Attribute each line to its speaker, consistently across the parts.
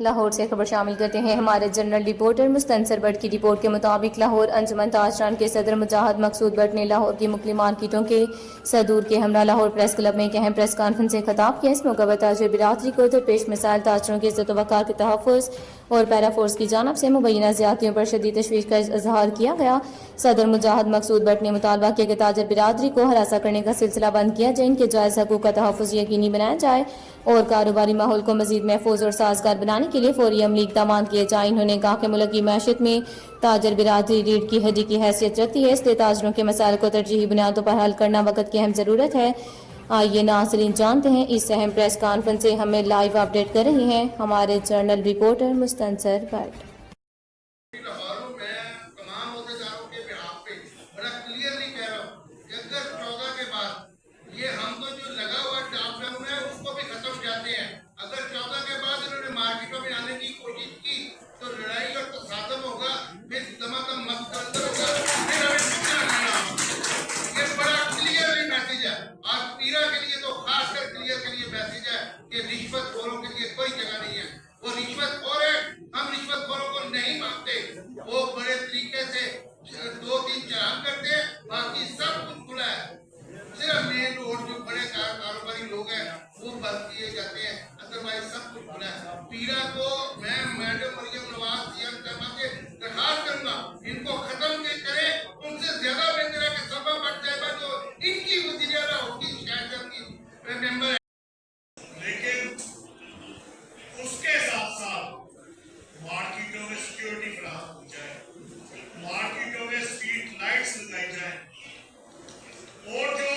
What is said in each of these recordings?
Speaker 1: लाहौर से खबर शामिल करते हैं। हमारे जनरल रिपोर्टर मुस्तनसर भट्ट की रिपोर्ट के मुताबिक लाहौर अंजुमन ताजरान के सदर मुजाहिद मकसूद भट्ट ने लाहौर की मुख्तलिफ मार्केटों के सदूर के हमरा लाहौर प्रेस क्लब में एक अहम प्रेस कॉन्फ्रेंस से खिताब किया। इस मौके पर ताजिर बिरादरी को दरपेश मिसाइल ताजरों की इज्जत वक़ार के तहफ़्फ़ुज़ और पैरा फोर्स की जानिब से मुबैना ज़्यादतियों पर शदीद तशवीश का इजहार किया गया। सदर मुजाहिद मकसूद भट्ट ने मुतालबा किया कि ताजिर बिरादरी को हरासा करने का सिलसिला बंद किया जाए, इनके जायज़ हकूक़ का तहफ़्फ़ुज़ यकीनी बनाया जाए और कारोबारी माहौल को मज़ीद महफूज और साजगार बनाने के लिए फौरी अमली इक़दाम किए जाए। इन्होंने कहा कि मुल्क की मैशत में ताजर बिरादरी रीढ़ की हड्डी की हैसियत रखती है, इसलिए ताजरों के मसाइल को तरजीही बुनियादों पर हल करना वक्त की अहम ज़रूरत है। आइए नाज़रीन जानते हैं इस अहम प्रेस कॉन्फ्रेंस से हमें लाइव अपडेट कर रही हैं हमारे जर्नल रिपोर्टर मुस्तनसर भट्ट।
Speaker 2: अगर 14 के बाद इन्होंने मार्केटों में आने की कोशिश की तो लड़ाई और तसादम होगा, फिर दमादम मत होगा, फिर हमें सोचना नहीं। ये बड़ा क्लियर मैसेज है आज पीरा के लिए, तो खासकर क्लियर के लिए मैसेज है कि रिश्वतखोरों के लिए कोई जगह नहीं है। वो रिश्वतखोर है, हम रिश्वतखोरों को नहीं मानते। वो बड़े तरीके से 2-3 चालान करते हैं, बाकी सब कुछ खुला है। सिर्फ मेन रोड जो बड़े कारोबारी लोग हैं वो बंद किए जाते हैं, अदरवाइज सब कुछ खुला है। पीरा को मैं मैडम मरियम नवाज सीएम साहब से दरखास्त करूंगा, इनको खत्म करें। उनसे ज्यादा बेहतर है कि सभा बढ़ जाएगा जो इनकी वज़ीर आला होगी, शायद की मेंबर है।
Speaker 3: लेकिन उसके साथ साथ मार्केटों में सिक्योरिटी फराहम हो जाए, मार्केटों में स्ट्रीट लाइट्स लगाई जाए और जो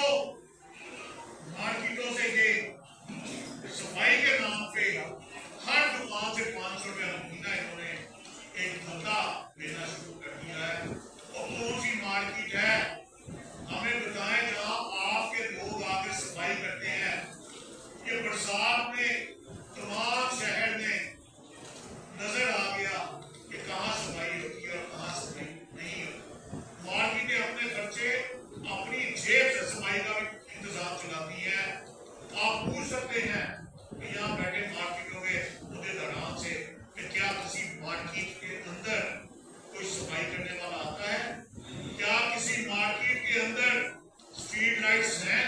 Speaker 3: मार्केटों से ये सफाई के नाम पे हर दुकान से 500 रुपया महीना इन्होंने एक धंधा लेना शुरू कर दिया है। और कौन सी मार्केट है हमें बताएं जहां आपके लोग आकर सफाई करते हैं। ये बरसात में तमाम शहर में नजर आ गया कि कहाँ सफाई होती है और कहाँ सफाई नहीं होती। मार्केटें अपने खर्चे अपनी जेब से सफाई का भी इंतजाम चलाती है। आप पूछ सकते हैं कि यहाँ बैठे मार्केटों में मुद्देदारान से कि क्या किसी मार्केट के अंदर कोई सफाई करने वाला आता है? क्या किसी मार्केट के अंदर स्ट्रीट लाइट्स हैं?